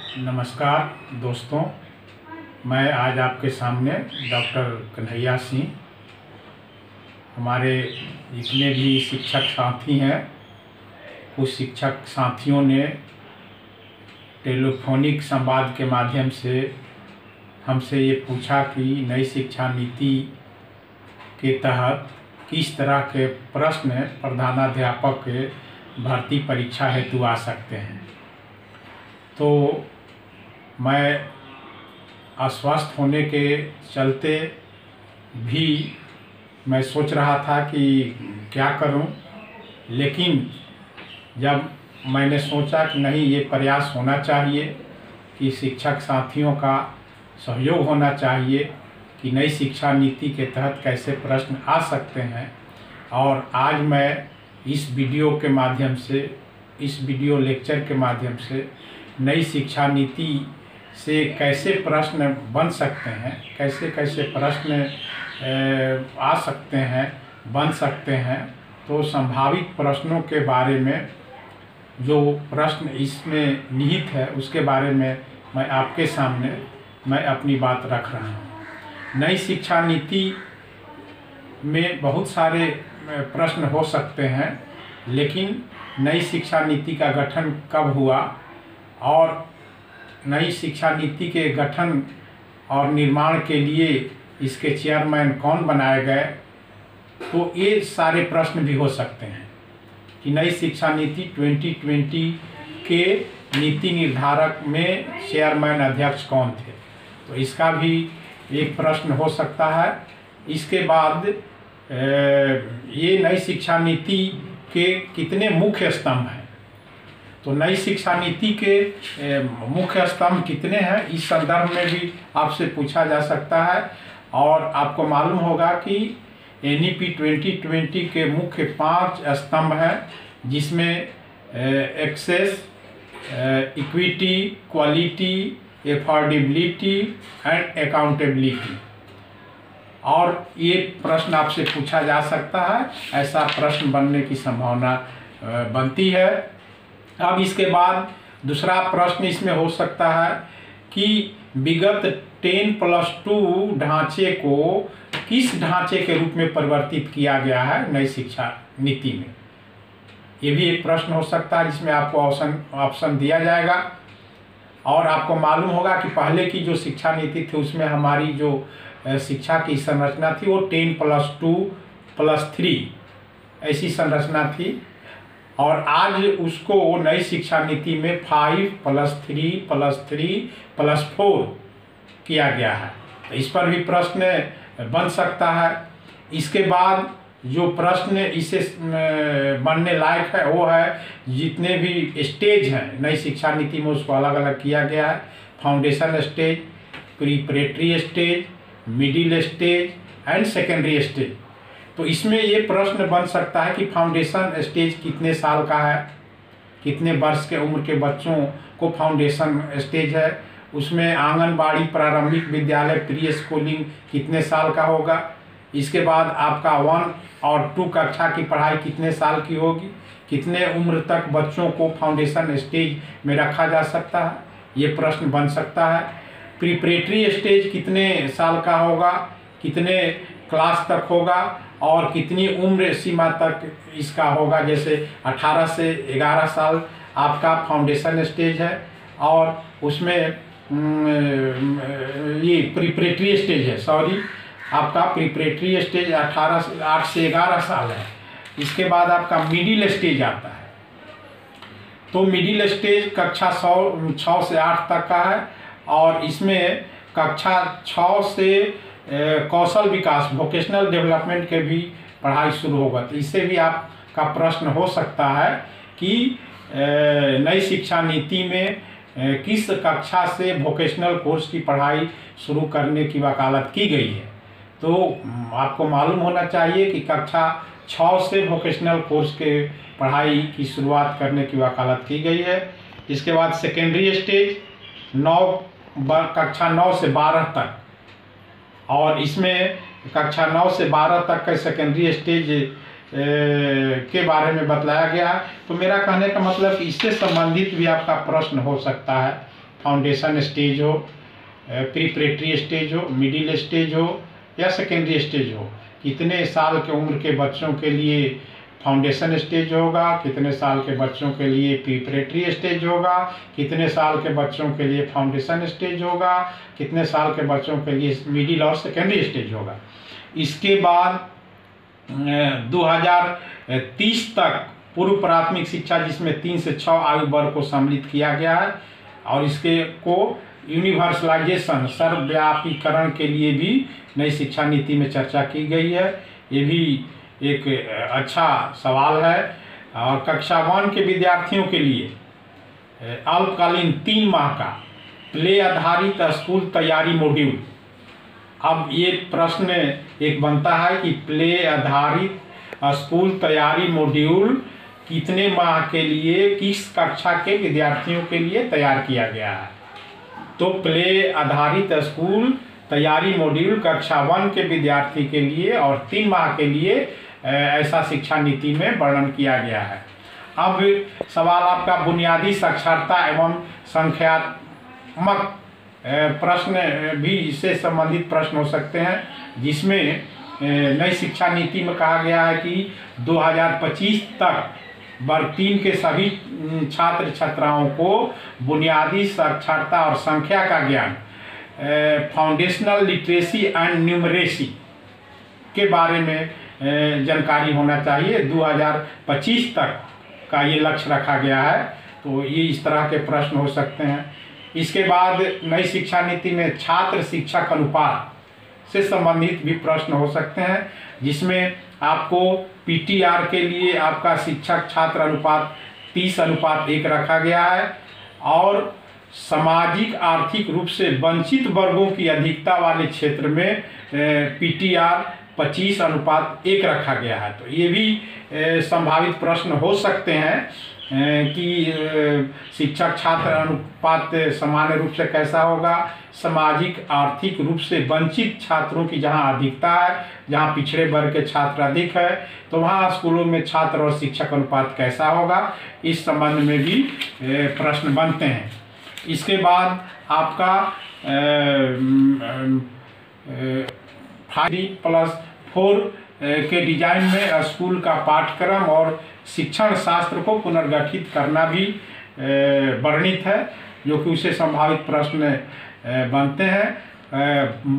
नमस्कार दोस्तों, मैं आज आपके सामने डॉक्टर कन्हैया सिंह। हमारे जितने भी शिक्षक साथी हैं, कुछ शिक्षक साथियों ने टेलीफोनिक संवाद के माध्यम से हमसे ये पूछा कि नई शिक्षा नीति के तहत किस तरह के प्रश्न प्रधानाध्यापक के भर्ती परीक्षा हेतु आ सकते हैं। तो मैं अस्वस्थ होने के चलते भी मैं सोच रहा था कि क्या करूं, लेकिन जब मैंने सोचा कि नहीं, ये प्रयास होना चाहिए कि शिक्षक साथियों का सहयोग होना चाहिए कि नई शिक्षा नीति के तहत कैसे प्रश्न आ सकते हैं, और आज मैं इस वीडियो के माध्यम से, इस वीडियो लेक्चर के माध्यम से नई शिक्षा नीति से कैसे प्रश्न बन सकते हैं, कैसे कैसे प्रश्न आ सकते हैं, बन सकते हैं, तो संभावित प्रश्नों के बारे में, जो प्रश्न इसमें निहित है उसके बारे में मैं आपके सामने मैं अपनी बात रख रहा हूँ। नई शिक्षा नीति में बहुत सारे प्रश्न हो सकते हैं, लेकिन नई शिक्षा नीति का गठन कब हुआ और नई शिक्षा नीति के गठन और निर्माण के लिए इसके चेयरमैन कौन बनाए गए, तो ये सारे प्रश्न भी हो सकते हैं कि नई शिक्षा नीति 2020 के नीति निर्धारक में चेयरमैन अध्यक्ष कौन थे, तो इसका भी एक प्रश्न हो सकता है। इसके बाद ये नई शिक्षा नीति के कितने मुख्य स्तंभ हैं, तो नई शिक्षा नीति के मुख्य स्तंभ कितने हैं, इस संदर्भ में भी आपसे पूछा जा सकता है। और आपको मालूम होगा कि NEP 2020 के मुख्य 5 स्तंभ हैं, जिसमें access, equity, quality, affordability and accountability. और ये प्रश्न आपसे पूछा जा सकता है, ऐसा प्रश्न बनने की संभावना बनती है। अब इसके बाद दूसरा प्रश्न इसमें हो सकता है कि विगत 10+2 ढांचे को किस ढांचे के रूप में परिवर्तित किया गया है नई शिक्षा नीति में, ये भी एक प्रश्न हो सकता है, जिसमें आपको ऑप्शन दिया जाएगा। और आपको मालूम होगा कि पहले की जो शिक्षा नीति थी उसमें हमारी जो शिक्षा की संरचना थी वो 10+2+3 ऐसी संरचना थी, और आज उसको नई शिक्षा नीति में 5+3+3+4 किया गया है। तो इस पर भी प्रश्न बन सकता है। इसके बाद जो प्रश्न इसे बनने लायक है वो है, जितने भी स्टेज हैं नई शिक्षा नीति में उसको अलग अलग किया गया है। Foundation stage, preparatory stage, middle stage and secondary stage. तो इसमें ये प्रश्न बन सकता है कि फाउंडेशन स्टेज कितने साल का है, कितने वर्ष के उम्र के बच्चों को फाउंडेशन स्टेज है, उसमें आंगनबाड़ी, प्रारंभिक विद्यालय, प्री स्कूलिंग कितने साल का होगा। इसके बाद आपका 1 और 2 कक्षा की पढ़ाई कितने साल की होगी, कितने उम्र तक बच्चों को फाउंडेशन स्टेज में रखा जा सकता है, ये प्रश्न बन सकता है। प्रीपरेटरी स्टेज कितने साल का होगा, कितने क्लास तक होगा और कितनी उम्र सीमा तक इसका होगा, जैसे 18 से 11 साल आपका फाउंडेशन स्टेज है, और उसमें ये प्रीपरेटरी स्टेज है, सॉरी, आपका प्रीपरेटरी स्टेज 8 से 11 साल है। इसके बाद आपका मिडिल स्टेज आता है, तो मिडिल स्टेज कक्षा 6 से 8 तक का है, और इसमें कक्षा 6 से कौशल विकास, वोकेशनल डेवलपमेंट के भी पढ़ाई शुरू होगा। तो इससे भी आपका प्रश्न हो सकता है कि नई शिक्षा नीति में किस कक्षा से वोकेशनल कोर्स की पढ़ाई शुरू करने की वकालत की गई है। तो आपको मालूम होना चाहिए कि कक्षा 6 से वोकेशनल कोर्स के पढ़ाई की शुरुआत करने की वकालत की गई है। इसके बाद सेकेंडरी स्टेज कक्षा 9 से 12 तक, और इसमें कक्षा 9 से 12 तक का सेकेंडरी स्टेज के बारे में बतलाया गया है। तो मेरा कहने का मतलब कि इससे संबंधित भी आपका प्रश्न हो सकता है फाउंडेशन स्टेज हो, प्रीपरेटरी स्टेज हो, मिडिल स्टेज हो या सेकेंडरी स्टेज हो, कितने साल के उम्र के बच्चों के लिए फाउंडेशन स्टेज होगा, कितने साल के बच्चों के लिए प्रीपरेटरी स्टेज होगा, कितने साल के बच्चों के लिए फाउंडेशन स्टेज होगा, कितने साल के बच्चों के लिए मिडिल और सेकेंडरी स्टेज होगा। इसके बाद 2030 तक पूर्व प्राथमिक शिक्षा, जिसमें 3 से 6 आयु वर्ग को सम्मिलित किया गया है, और इसके को यूनिवर्सलाइजेशन, सर्वव्यापीकरण के लिए भी नई शिक्षा नीति में चर्चा की गई है। ये भी एक अच्छा सवाल है। और कक्षा 1 के विद्यार्थियों के लिए अल्पकालीन 3 माह का प्ले आधारित स्कूल तैयारी मॉड्यूल। अब ये प्रश्न एक बनता है कि प्ले आधारित स्कूल तैयारी मॉड्यूल कितने माह के लिए, किस कक्षा के विद्यार्थियों के लिए तैयार किया गया है। तो प्ले आधारित स्कूल तैयारी मॉड्यूल कक्षा 1 के विद्यार्थी के लिए और 3 माह के लिए ऐसा शिक्षा नीति में वर्णन किया गया है। अब सवाल आपका बुनियादी साक्षरता एवं संख्यात्मक प्रश्न भी इससे संबंधित प्रश्न हो सकते हैं, जिसमें नई शिक्षा नीति में कहा गया है कि 2025 तक वर्ग 3 के सभी छात्र छात्राओं को बुनियादी साक्षरता और संख्या का ज्ञान, फाउंडेशनल लिटरेसी एंड न्यूमरेसी के बारे में जानकारी होना चाहिए। 2025 तक का ये लक्ष्य रखा गया है। तो ये इस तरह के प्रश्न हो सकते हैं। इसके बाद नई शिक्षा नीति में छात्र शिक्षक अनुपात से संबंधित भी प्रश्न हो सकते हैं, जिसमें आपको पीटीआर के लिए आपका शिक्षक छात्र अनुपात 30:1 रखा गया है, और सामाजिक आर्थिक रूप से वंचित वर्गों की अधिकता वाले क्षेत्र में पीटीआर 25:1 रखा गया है। तो ये भी संभावित प्रश्न हो सकते हैं कि शिक्षक छात्र अनुपात सामान्य रूप से कैसा होगा, सामाजिक आर्थिक रूप से वंचित छात्रों की जहां अधिकता है, जहां पिछड़े वर्ग के छात्र अधिक है, तो वहां स्कूलों में छात्र और शिक्षक अनुपात कैसा होगा, इस संबंध में भी प्रश्न बनते हैं। इसके बाद आपका 5+4 के डिजाइन में स्कूल का पाठ्यक्रम और शिक्षण शास्त्र को पुनर्गठित करना भी वर्णित है, जो कि उससे संभावित प्रश्न बनते हैं।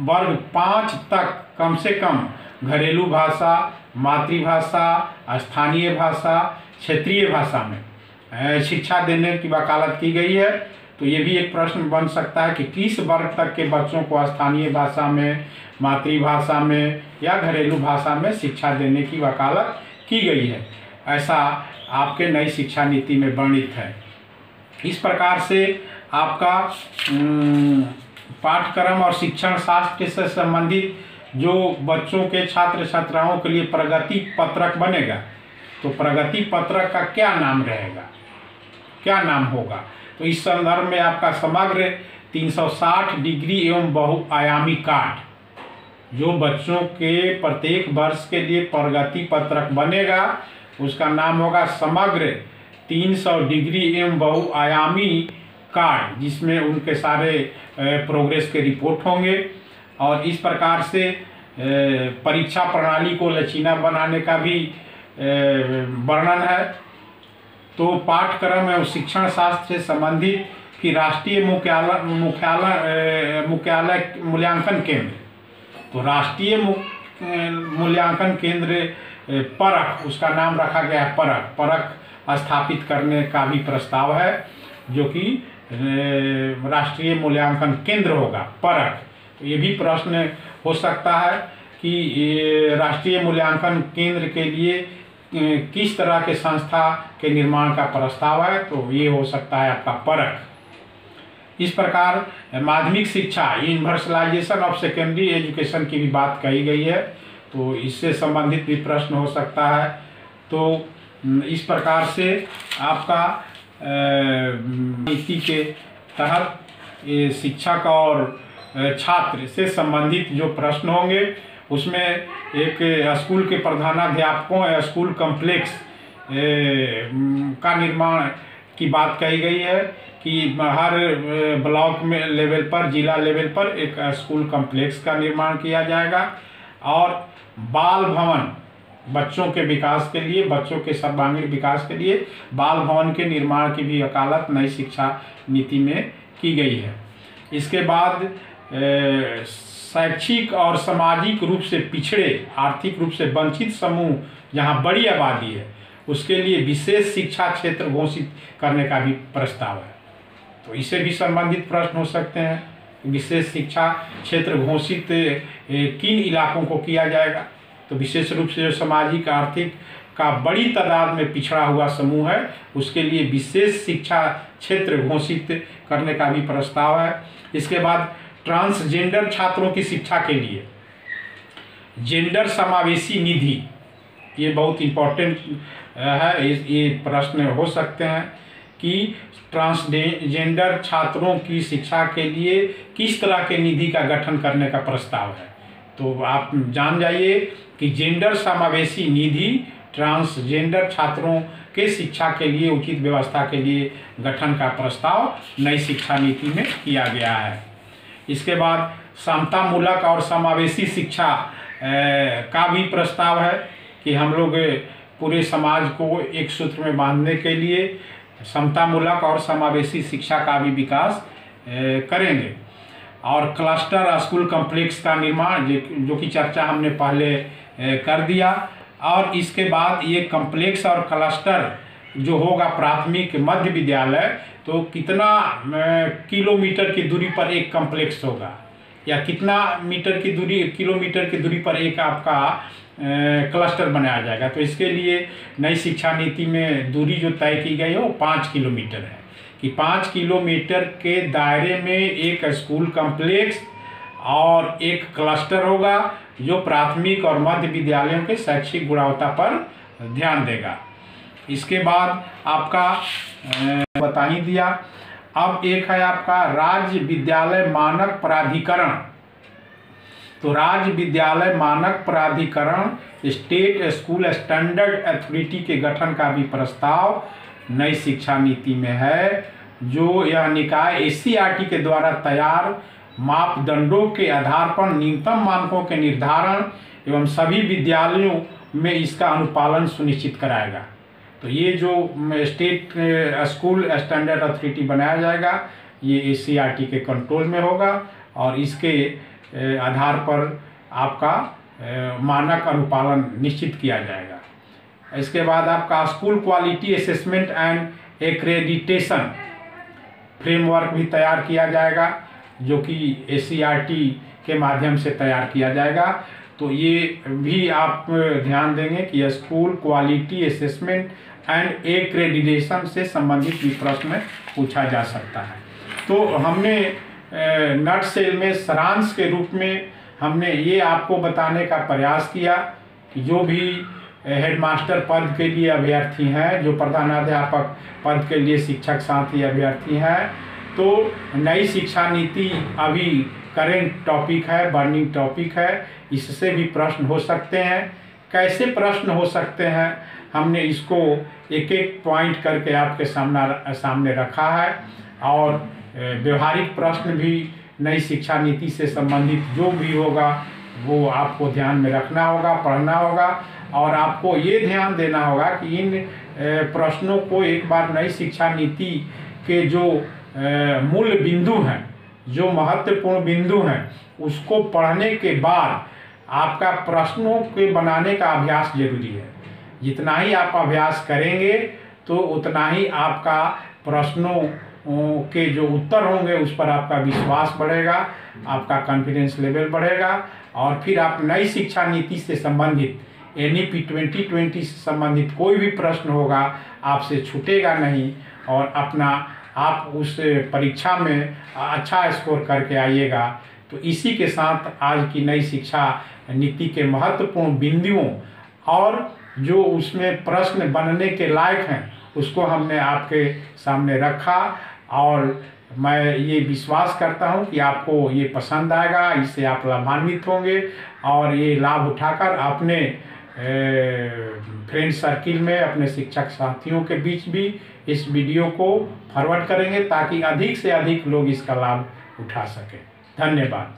वर्ग 5 तक कम से कम घरेलू भाषा, मातृभाषा, स्थानीय भाषा, क्षेत्रीय भाषा में शिक्षा देने की वकालत की गई है। तो ये भी एक प्रश्न बन सकता है कि किस वर्ग तक के बच्चों को स्थानीय भाषा में, मातृभाषा में या घरेलू भाषा में शिक्षा देने की वकालत की गई है। ऐसा आपके नई शिक्षा नीति में वर्णित है। इस प्रकार से आपका पाठ्यक्रम और शिक्षण शास्त्र से संबंधित जो बच्चों के छात्र छात्राओं के लिए प्रगति पत्रक बनेगा, तो प्रगति पत्रक का क्या नाम रहेगा, क्या नाम होगा। तो इस संदर्भ में आपका समग्र 360 डिग्री एवं बहुआयामी कार्ड, जो बच्चों के प्रत्येक वर्ष के लिए प्रगति पत्रक बनेगा, उसका नाम होगा समग्र 300 डिग्री एवं बहुआयामी कार्ड, जिसमें उनके सारे प्रोग्रेस के रिपोर्ट होंगे। और इस प्रकार से परीक्षा प्रणाली को लचीला बनाने का भी वर्णन है। तो पाठ्यक्रम एवं शिक्षण शास्त्र से संबंधित कि राष्ट्रीय मुख्यालय मूल्यांकन केंद्र, तो राष्ट्रीय मूल्यांकन केंद्र परख, उसका नाम रखा गया है परख स्थापित करने का भी प्रस्ताव है, जो कि राष्ट्रीय मूल्यांकन केंद्र होगा परख। तो ये भी प्रश्न हो सकता है कि राष्ट्रीय मूल्यांकन केंद्र के लिए किस तरह के संस्था के निर्माण का प्रस्ताव है, तो ये हो सकता है आपका परख। इस प्रकार माध्यमिक शिक्षा, यूनिवर्सलाइजेशन ऑफ सेकेंडरी एजुकेशन की भी बात कही गई है, तो इससे संबंधित भी प्रश्न हो सकता है। तो इस प्रकार से आपका नीति के तहत शिक्षक और छात्र से संबंधित जो प्रश्न होंगे, उसमें एक स्कूल के प्रधानाध्यापकों या स्कूल कॉम्प्लेक्स का निर्माण की बात कही गई है। कि हर ब्लॉक में लेवल पर, जिला लेवल पर एक स्कूल कॉम्प्लेक्स का निर्माण किया जाएगा। और बाल भवन, बच्चों के विकास के लिए, बच्चों के सर्वांगीण विकास के लिए बाल भवन के निर्माण की भी वकालत नई शिक्षा नीति में की गई है। इसके बाद शैक्षिक और सामाजिक रूप से पिछड़े, आर्थिक रूप से वंचित समूह जहाँ बड़ी आबादी है, उसके लिए विशेष शिक्षा क्षेत्र घोषित करने का भी प्रस्ताव है। तो इससे भी संबंधित प्रश्न हो सकते हैं, विशेष शिक्षा क्षेत्र घोषित किन इलाकों को किया जाएगा। तो विशेष रूप से जो सामाजिक आर्थिक का बड़ी तादाद में पिछड़ा हुआ समूह है, उसके लिए विशेष शिक्षा क्षेत्र घोषित करने का भी प्रस्ताव है। इसके बाद ट्रांसजेंडर छात्रों की शिक्षा के लिए जेंडर समावेशी निधि, ये बहुत इम्पोर्टेंट है। ये प्रश्न हो सकते हैं कि ट्रांसजेंडर छात्रों की शिक्षा के लिए किस तरह के निधि का गठन करने का प्रस्ताव है। तो आप जान जाइए कि जेंडर समावेशी निधि ट्रांसजेंडर छात्रों के शिक्षा के लिए उचित व्यवस्था के लिए गठन का प्रस्ताव नई शिक्षा नीति में किया गया है। इसके बाद समतामूलक और समावेशी शिक्षा का भी प्रस्ताव है कि हम लोग पूरे समाज को एक सूत्र में बांधने के लिए समतामूलक और समावेशी शिक्षा का भी विकास करेंगे। और क्लस्टर स्कूल कॉम्प्लेक्स का निर्माण, जो कि चर्चा हमने पहले कर दिया। और इसके बाद ये कॉम्प्लेक्स और क्लस्टर जो होगा प्राथमिक मध्य विद्यालय, तो कितना किलोमीटर की दूरी पर एक कॉम्प्लेक्स होगा, या कितना किलोमीटर की दूरी पर एक आपका क्लस्टर बनाया जाएगा। तो इसके लिए नई शिक्षा नीति में दूरी जो तय की गई है वो 5 किलोमीटर है, कि 5 किलोमीटर के दायरे में एक स्कूल कॉम्प्लेक्स और एक क्लस्टर होगा जो प्राथमिक और मध्य विद्यालयों के शैक्षिक गुणवत्ता पर ध्यान देगा। इसके बाद आपका बता ही दिया। अब एक है आपका राज्य विद्यालय मानक प्राधिकरण। तो राज्य विद्यालय मानक प्राधिकरण, स्टेट स्कूल स्टैंडर्ड अथॉरिटी के गठन का भी प्रस्ताव नई शिक्षा नीति में है, जो यह निकाय SCERT के द्वारा तैयार मापदंडों के आधार पर न्यूनतम मानकों के निर्धारण एवं सभी विद्यालयों में इसका अनुपालन सुनिश्चित कराएगा। तो ये जो स्टेट स्कूल स्टैंडर्ड अथॉरिटी बनाया जाएगा, ये SCERT के कंट्रोल में होगा और इसके आधार पर आपका मानक अनुपालन निश्चित किया जाएगा। इसके बाद आपका school quality assessment and accreditation framework भी तैयार किया जाएगा, जो कि SCERT के माध्यम से तैयार किया जाएगा। तो ये भी आप ध्यान देंगे कि school quality assessment and accreditation से संबंधित भी प्रश्न पूछा जा सकता है। तो हमने नट सेल में सारांश के रूप में हमने ये आपको बताने का प्रयास किया कि जो भी हेडमास्टर पद के लिए अभ्यर्थी हैं, जो प्रधानाध्यापक पद के लिए शिक्षक साथी अभ्यर्थी हैं, तो नई शिक्षा नीति अभी करेंट टॉपिक है, बर्निंग टॉपिक है, इससे भी प्रश्न हो सकते हैं। कैसे प्रश्न हो सकते हैं, हमने इसको एक एक पॉइंट करके आपके सामने रखा है। और व्यवहारिक प्रश्न भी नई शिक्षा नीति से संबंधित जो भी होगा वो आपको ध्यान में रखना होगा, पढ़ना होगा, और आपको ये ध्यान देना होगा कि इन प्रश्नों को एक बार नई शिक्षा नीति के जो मूल बिंदु हैं, जो महत्वपूर्ण बिंदु हैं, उसको पढ़ने के बाद आपका प्रश्नों के बनाने का अभ्यास जरूरी है। जितना ही आप अभ्यास करेंगे तो उतना ही आपका प्रश्नों के जो उत्तर होंगे उस पर आपका विश्वास बढ़ेगा, आपका कॉन्फिडेंस लेवल बढ़ेगा, और फिर आप नई शिक्षा नीति से संबंधित NEP 2020 से संबंधित कोई भी प्रश्न होगा आपसे छूटेगा नहीं, और आप उस परीक्षा में अच्छा स्कोर करके आइएगा। तो इसी के साथ आज की नई शिक्षा नीति के महत्वपूर्ण बिंदुओं और जो उसमें प्रश्न बनने के लायक हैं उसको हमने आपके सामने रखा, और मैं ये विश्वास करता हूँ कि आपको ये पसंद आएगा, इससे आप लाभान्वित होंगे और ये लाभ उठाकर अपने फ्रेंड सर्किल में, अपने शिक्षक साथियों के बीच भी इस वीडियो को फॉरवर्ड करेंगे ताकि अधिक से अधिक लोग इसका लाभ उठा सकें। धन्यवाद।